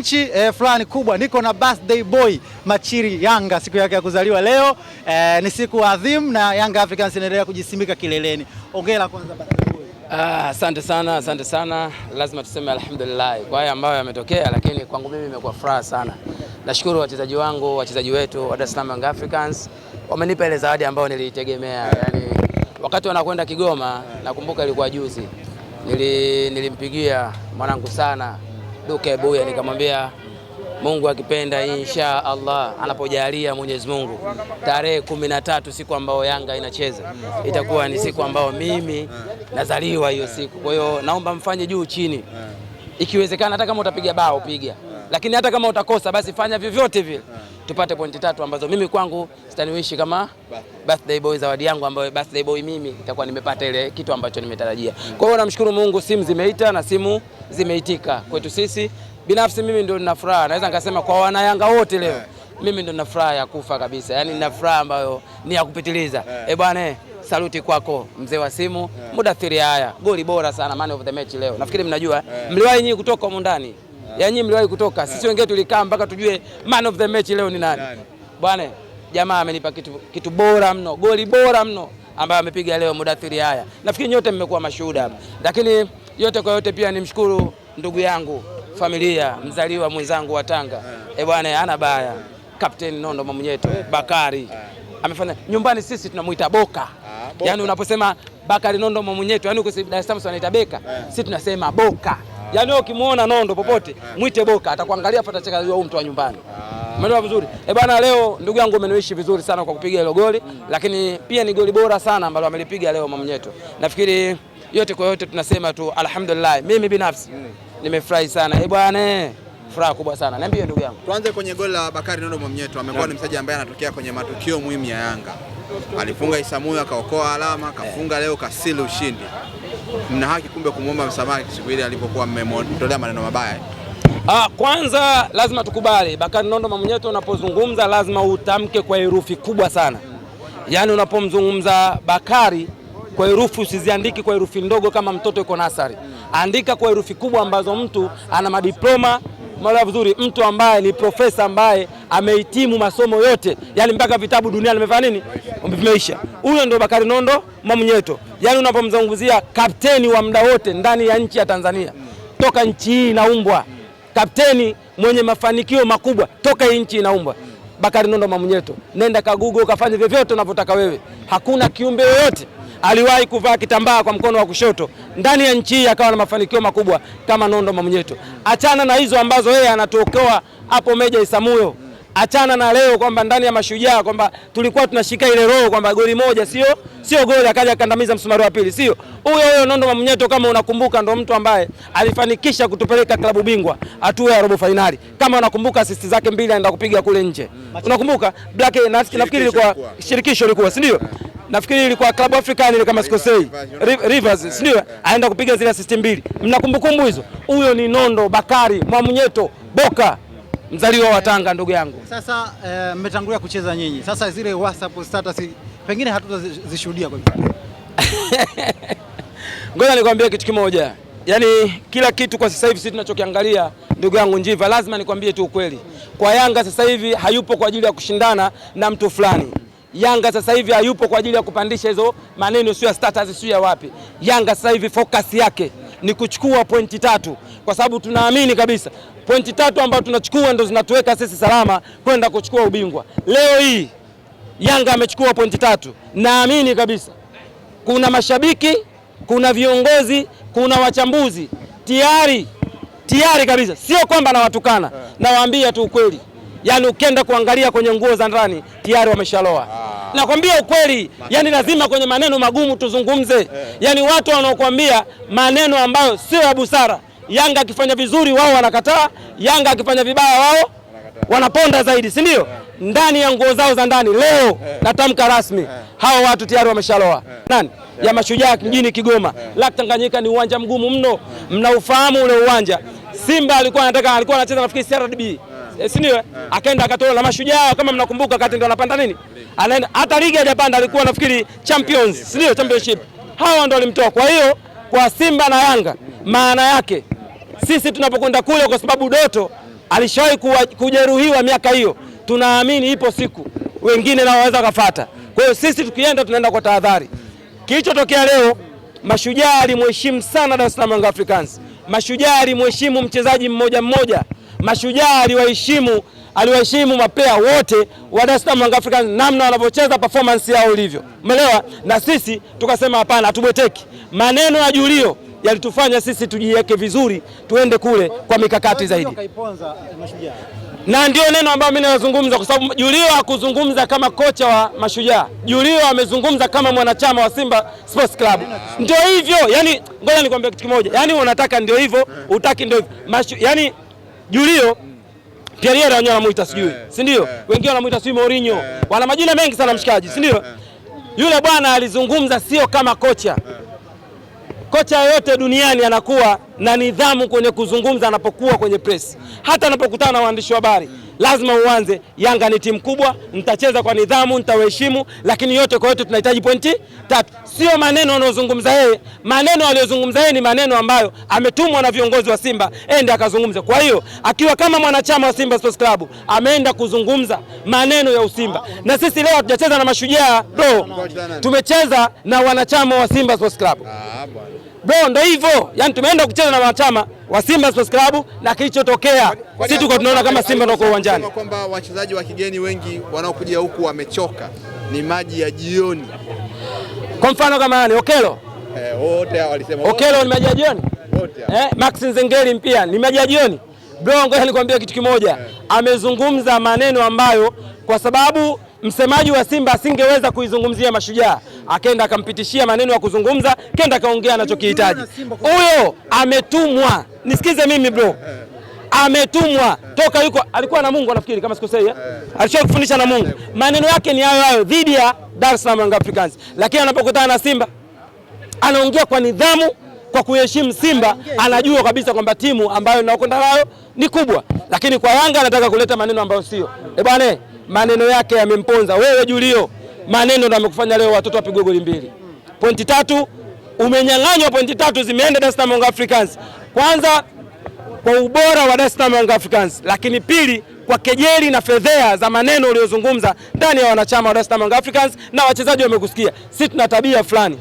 wananchi, fulani kubwa. Niko na birthday boy Machiri Yanga, siku yake ya kuzaliwa leo. Ni siku adhimu na Young Africans inaendelea kujisimika kileleni. Hongera kwanza birthday boy. Asante sana, asante sana. Lazima tuseme alhamdulillah kwa haya ambayo yametokea, lakini kwangu mimi imekuwa furaha sana. Nashukuru wachezaji wangu, wachezaji wetu wa Dar es Salaam Young Africans wamenipa ile zawadi ambayo nilitegemea. Yani wakati wanakwenda Kigoma, nakumbuka ilikuwa juzi, nilimpigia mwanangu sana Duke Buya, nikamwambia Mungu akipenda insha Allah, anapojalia Mwenyezi Mungu, tarehe 13 siku ambayo Yanga inacheza itakuwa ni siku ambayo mimi nazaliwa hiyo siku. Kwa hiyo naomba mfanye juu chini, ikiwezekana hata kama utapiga bao piga, lakini hata kama utakosa basi fanya vyovyote vile tupate pointi 3 ambazo mimi kwangu sitaniwishi kama birthday boy, zawadi yangu ambayo birthday boy mimi itakuwa nimepata ile kitu ambacho nimetarajia. Kwa hiyo namshukuru Mungu, simu zimeita na simu zimeitika kwetu sisi. Binafsi mimi ndio nina furaha, naweza nikasema kwa wana Yanga wote leo mimi ndio nina furaha ya kufa kabisa. Yani nina furaha ambayo ni ya kupitiliza. Bwana, saluti kwako mzee wa simu, Mudathiri. Haya, goli bora sana, man of the match leo. Nafikiri mnajua, mliwahi nyinyi kutoka huko ndani. Yaani mliwahi kutoka. Sisi wengine tulikaa mpaka tujue man of the match leo ni nani. Bwana, jamaa amenipa kitu bora mno, goli bora mno ambayo amepiga leo Mudathiri. Haya, nafikiri nyote mmekuwa mashuhuda hapa. Lakini yote kwa yote pia nimshukuru ndugu yangu, familia, mzaliwa mwenzangu wa Tanga. Bwana, ana baya. Captain Nondo Mwamunyeto, Bakari. Amefanya nyumbani, sisi tunamuita Boka. Yaani unaposema Bakari Nondo Mwamunyeto, yaani uko Dar es Salaam wanaita Beka, sisi tunasema Boka. Yaani ukimuona Nondo popote muite Boka, atakuangalia hapa atacheka, huyu mtu wa nyumbani. Umeelewa vizuri? Bwana, leo ndugu yangu umeniishi vizuri sana kwa kupiga hilo goli, lakini pia ni goli bora sana ambalo amelipiga leo Mwamunyeto. Nafikiri yote kwa yote tunasema tu alhamdulillah. Mimi binafsi nimefurahi sana. Bwana, furaha kubwa sana. Niambie ndugu yangu. Tuanze kwenye goli la Bakari Nondo Mwamunyeto. Amekuwa ni mchezaji ambaye anatokea kwenye matukio muhimu ya Yanga. Alifunga Isamuyo akaokoa alama, kafunga leo kasili ushindi. Mna haki kumbe kumuomba msamaha siku ile alipokuwa mmemtolea maneno mabaya. Kwanza lazima tukubali, Bakari Nondo Mwamunyeto unapozungumza lazima utamke kwa herufi kubwa sana. Yaani unapomzungumza Bakari kwa herufi usiziandiki kwa herufi ndogo kama mtoto yuko nasari. Andika kwa herufi kubwa ambazo mtu ana madiploma, mwala vizuri, mtu ambaye ni profesa ambaye amehitimu masomo yote, yani mpaka vitabu duniani vimefanya nini? Vimeisha. Huyo ndio Bakari Nondo Mwamunyeto. Yani unapomzungumzia kapteni wa muda wote ndani ya nchi ya Tanzania, toka nchi hii inaumbwa, kapteni mwenye mafanikio makubwa toka hii nchi inaumbwa, Bakari Nondo Mwamunyeto. Nenda ka Google kafanye vyovyote unavyotaka wewe. Hakuna kiumbe yoyote aliwahi kuvaa kitambaa kwa mkono wa kushoto ndani ya nchi akawa na mafanikio makubwa kama Nondo Mwamunyeto. Achana na hizo ambazo yeye anatokewa hapo Meja Isamuyo. Achana na leo kwamba ndani ya Mashujaa kwamba tulikuwa tunashika ile roho kwamba goli moja sio goli, akaja akandamiza msumari wa pili. Sio huyo Nondo Mwamunyeto, kama unakumbuka, ndo mtu ambaye alifanikisha kutupeleka klabu bingwa hatua ya robo finali. Kama unakumbuka assist zake 2 anaenda kupiga kule nje. Unakumbuka Black, nafikiri ilikuwa shirikisho ilikuwa, si ndio? Nafikiri ilikuwa Club African ile kama sikosei, Rivers, ndio aenda kupiga zile assist 2. Mnakumbukumbu hizo? Huyo ni Nondo Bakari Mwamunyeto Boka, mzaliwa wa Tanga ndugu yangu. Sasa mmetangulia kucheza nyinyi. Sasa zile WhatsApp status pengine hatutazishuhudia kwa hivyo. Ngoja nikwambie kitu kimoja. Yaani kila kitu kwa sasa hivi sisi tunachokiangalia ndugu yangu Njiva, lazima nikwambie tu ukweli. Kwa Yanga sasa hivi hayupo kwa ajili ya kushindana na mtu fulani. Yanga sasa hivi hayupo kwa ajili ya kupandisha hizo maneno sio ya status sio ya wapi. Yanga sasa hivi focus yake ni kuchukua pointi 3, kwa sababu tunaamini kabisa pointi 3 ambazo tunachukua ndo zinatuweka sisi salama kwenda kuchukua ubingwa. Leo hii Yanga amechukua pointi 3. Naamini kabisa kuna mashabiki, kuna viongozi, kuna wachambuzi tayari kabisa, sio kwamba nawatukana, nawaambia tu ukweli. Yaani ukienda kuangalia kwenye nguo za ndani tayari wameshaloa. Nakwambia ukweli, yani lazima kwenye maneno magumu tuzungumze. Yaani watu wanaokuambia maneno ambayo sio ya busara. Yanga akifanya vizuri wao wanakataa, Yanga akifanya vibaya wao wanaponda zaidi, si ndio? Ndani ya nguo zao za ndani leo natamka rasmi, hao watu tayari wameshaloa. Nani? Ya Mashujaa mjini Kigoma. Lake Tanganyika ni uwanja mgumu mno. Mnaufahamu ule uwanja. Simba alikuwa anacheza nafikiri CRDB. Si ndio? Akaenda akatoa na Mashujaa, kama mnakumbuka, kati ndo anapanda nini? Anaenda hata ligi hajapanda, alikuwa nafikiri Champions, si ndio? Championship. Hawa ndo walimtoa. Kwa hiyo kwa Simba na Yanga maana yake sisi tunapokwenda kule, kwa sababu Doto alishawahi kujeruhiwa miaka hiyo. Tunaamini ipo siku wengine nao waweza kufuata. Kwa hiyo sisi tukienda tunaenda kwa tahadhari. Kilichotokea leo, Mashujaa alimheshimu sana Dar es Salaam Young Africans. Mashujaa alimheshimu mchezaji mmoja mmoja. Mashujaa aliwaheshimu maplayer wote wa Dar es Salaam Young Africans, namna wanavyocheza, performance yao ilivyo. Umeelewa? Na sisi tukasema hapana, hatubweteki. Maneno ya Julio yalitufanya sisi tujiweke vizuri, tuende kule kwa mikakati zaidi. Na ndio neno ambalo mimi nazungumza, kwa sababu Julio hakuzungumza kama kocha wa Mashujaa. Julio amezungumza kama mwanachama wa Simba Sports Club. Ndio hivyo. Yani ngoja nikwambie kitu kimoja. Yani unataka ndio hivyo, utaki ndio hivyo. Yani Julio Pierre wenyewe wanamuita sijui, si ndio? Wengine wanamuita sijui Mourinho. Wana majina mengi sana mshikaji, si ndio? Yule bwana alizungumza sio kama kocha. Kocha yote duniani anakuwa na nidhamu kwenye kuzungumza anapokuwa kwenye press. Hata anapokutana na waandishi wa habari, lazima uanze, Yanga ni timu kubwa, nitacheza kwa nidhamu, nitawaheshimu, lakini yote kwa yote tunahitaji pointi 3. Sio maneno anayozungumza yeye. Maneno aliyozungumza yeye ni maneno ambayo ametumwa na viongozi wa Simba ende akazungumza. Kwa hiyo akiwa kama mwanachama wa Simba Sports Club ameenda kuzungumza maneno ya Usimba. Na sisi leo hatujacheza na Mashujaa, bro. Tumecheza na wanachama wa Simba Sports Club. Bro, ndio hivyo. Yaani tumeenda kucheza na wanachama wa Simba Sports Club na kilichotokea sisi tuko tunaona kama Simba ndio kwa uwanjani. Kwamba wachezaji wa kigeni wengi wanaokuja huku wamechoka, ni maji ya jioni. Kwa mfano kama nani? Okelo. Wote walisema Okelo ni maji ya jioni. Wote. Max Nzengeli pia ni maji ya jioni. Bro, ngoja nikwambie kitu kimoja. Amezungumza maneno ambayo kwa sababu msemaji wa Simba asingeweza kuizungumzia Mashujaa, akaenda akampitishia maneno ya kuzungumza, kenda kaongea anachokihitaji. Huyo ametumwa. Nisikize mimi bro. Ametumwa toka yuko alikuwa na Mungu nafikiri kama sikosei alishawahi kufundisha na Mungu. Maneno yake ni hayo dhidi ya Dar es Salaam Young Africans. Lakini anapokutana na Simba anaongea kwa nidhamu, kwa kuheshimu Simba, anajua kabisa kwamba timu ambayo inakwenda nayo ni kubwa. Lakini kwa Yanga anataka kuleta maneno ambayo sio. Bwana, maneno yake yamemponza. Wewe Julio, maneno ndio amekufanya leo watoto wapigwe goli 2. Pointi 3 umenyang'anywa, pointi 3 zimeenda Dar es Salaam Young Africans. Kwanza kwa ubora wa Dar es Salaam Young Africans, lakini pili kwa kejeli na fedhea za maneno uliyozungumza ndani ya wanachama wa Dar es Salaam Young Africans, na wachezaji wamekusikia. Sisi tuna tabia fulani.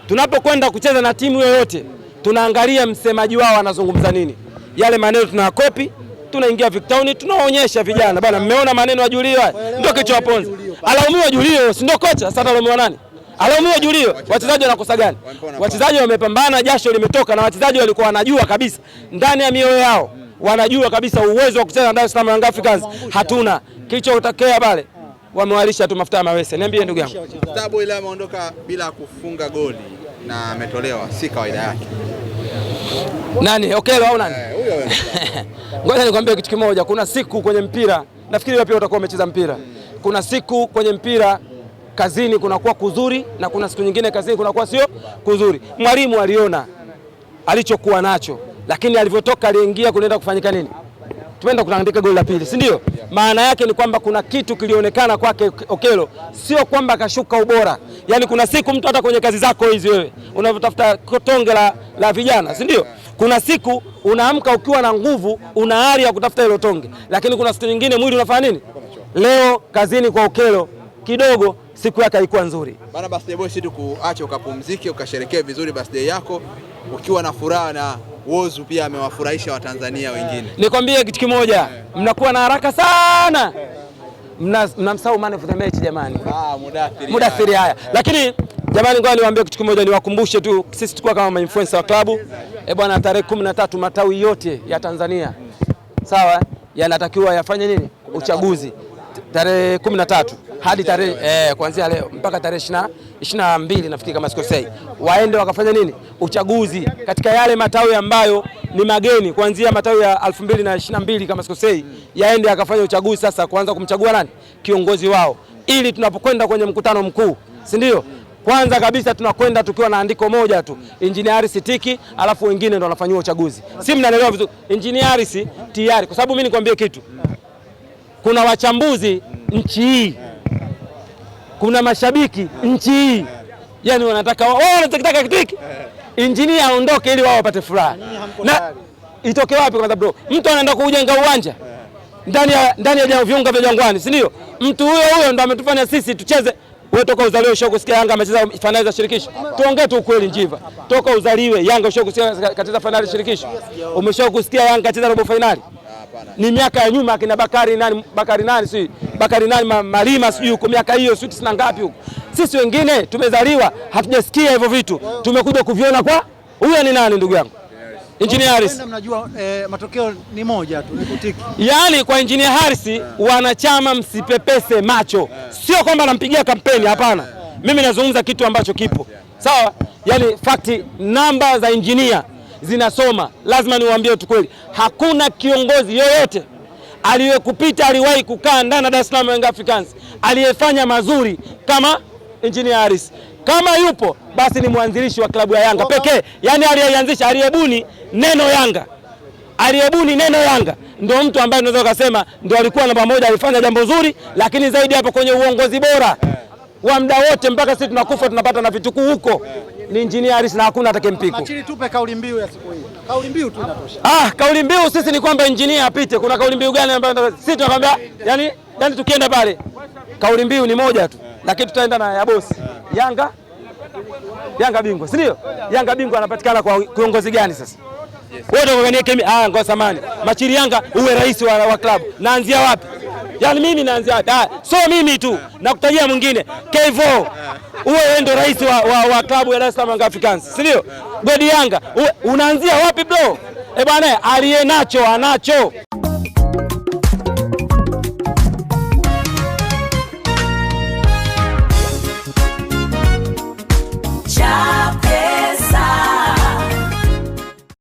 Tunapokwenda kucheza na timu yoyote, tunaangalia msemaji wao anazungumza nini. Yale maneno tunayakopi, tunaingia Victown, tunaonyesha vijana bana, mmeona maneno ya Julio haya, ndio kichowaponza. Alaumiwa Julio, si ndio kocha? Sasa alaumiwa nani? Alaumiwa Julio. Wachezaji wanakosa gani? Wachezaji wamepambana, jasho limetoka, na wachezaji walikuwa wanajua kabisa ndani ya mioyo yao, wanajua kabisa uwezo wa kucheza na Dar es Salaam Young Africans hatuna. Kilichotokea pale wamewalisha tu mafuta ya mawese. Niambie ndugu yangu. Starboy ile ameondoka bila kufunga goli na ametolewa, si kawaida yake. Nani? Okelo au nani? Huyo. Ngoja nikwambie kitu kimoja. Kuna siku kwenye mpira, nafikiri wewe pia utakuwa umecheza mpira. Kuna siku kwenye mpira kazini kunakuwa kuzuri na kuna siku nyingine kazini kunakuwa sio kuzuri. Mwalimu aliona alichokuwa nacho, lakini alivyotoka aliingia kunaenda kufanyika nini? Tumeenda kuandika goli la pili, si ndio? Maana yake ni kwamba kuna kitu kilionekana kwake Okelo, sio kwamba akashuka ubora. Yaani kuna siku mtu hata kwenye kazi zako hizi wewe unavyotafuta tonge la vijana, si ndio? Kuna siku unaamka ukiwa na nguvu, una hari ya kutafuta hilo tonge, lakini kuna siku nyingine mwili unafanya nini? Leo kazini kwa Okelo kidogo siku yake haikuwa nzuri. Bana, birthday boy, si tukuache ukapumzike ukasherekee vizuri birthday yako ukiwa na furaha, na Wozu pia amewafurahisha Watanzania wengine. Nikwambie kitu kimoja, mnakuwa na haraka sana. Mnamsahau man of the match jamani. Mudathiri haya. Lakini jamani, ngoja niwaambie kitu kimoja, niwakumbushe tu sisi tukua kama influencer wa klabu. Bwana, tarehe 13 matawi yote ya Tanzania, sawa, yanatakiwa yafanye nini? Uchaguzi. Tarehe 13 hadi tarehe kuanzia leo mpaka tarehe 22 nafikiri kama sikosei, waende wakafanya nini? Uchaguzi katika yale matawi ambayo ni mageni, kuanzia matawi ya 2022 kama sikosei, yaende akafanya uchaguzi sasa, kuanza kumchagua nani kiongozi wao, ili tunapokwenda kwenye mkutano mkuu, si ndio? Kwanza kabisa tunakwenda tukiwa na andiko moja tu, Engineer Sitiki, alafu wengine ndio wanafanywa uchaguzi. Si mnaelewa vizuri? Engineer tayari, kwa sababu mimi nikwambie kitu, kuna wachambuzi nchi hii, kuna mashabiki nchi hii, yani wanataka wanataka kitu hiki Engineer aondoke ili wao wapate furaha. Na itoke wapi kwanza bro? Mtu anaenda kujenga uwanja ndani ya viunga vya Jangwani, si ndio? Mtu huyo ndo ametufanya sisi tucheze. Wewe toka uzaliwe ushakusikia Yanga amecheza finali za shirikisho? Tuongee tu ukweli Njiva. Toka uzaliwe Yanga ushakusikia kacheza finali za shirikisho? Umeshakusikia Yanga kacheza robo finali? Ni miaka ya nyuma akina Bakari nani Malima sijui huko miaka hiyo sio sina ngapi huko. Sisi wengine tumezaliwa hatujasikia hivyo vitu. Tumekuja kuviona kwa huyo ni nani ndugu yangu? Engineer Harris. Mnajua matokeo ni moja tu, ni kutiki. Yaani kwa Engineer Harris wanachama msipepese macho. Sio kwamba nampigia kampeni, hapana. Mimi nazungumza kitu ambacho kipo. Sawa? Yaani fakti namba za engineer zinasoma. Lazima niwaambie tu kweli. Hakuna kiongozi yoyote aliyekupita aliwahi kukaa ndani ya Dar es Salaam Young Africans aliyefanya mazuri kama Engineer Harris. Kama yupo basi ni mwanzilishi wa klabu ya Yanga pekee. Yaani aliyeanzisha, aliyebuni neno Yanga. Aliyebuni neno Yanga ndio mtu ambaye unaweza kusema ndio alikuwa namba moja, alifanya jambo zuri, lakini zaidi hapo kwenye uongozi bora wa muda wote mpaka sisi tunakufa tunapata na vitukuu huko ni Engineer Harris na hakuna atakayempika. Machiri tupe kauli mbiu ya siku hii. Kauli mbiu tu inatosha. Kauli mbiu sisi ni kwamba engineer apite. Kuna kauli mbiu gani ambayo sisi tunakwambia yani tukienda pale kauli mbiu ni moja tu, lakini tutaenda na ya bosi. Yanga bingwa, si ndio? Yanga bingwa anapatikana kwa kiongozi gani sasa? Wewe unangania kimi ngoja samani. Machiri Yanga uwe rais wa klabu. Naanzia wapi? Yaani mimi naanzia wapi? So mimi tu nakutajia mwingine. Kevo. Uwe ndio rais wa klabu ya Dar es Salaam Young Africans, si ndio? Godi Yanga unaanzia wapi bro? Bwana aliye nacho anacho.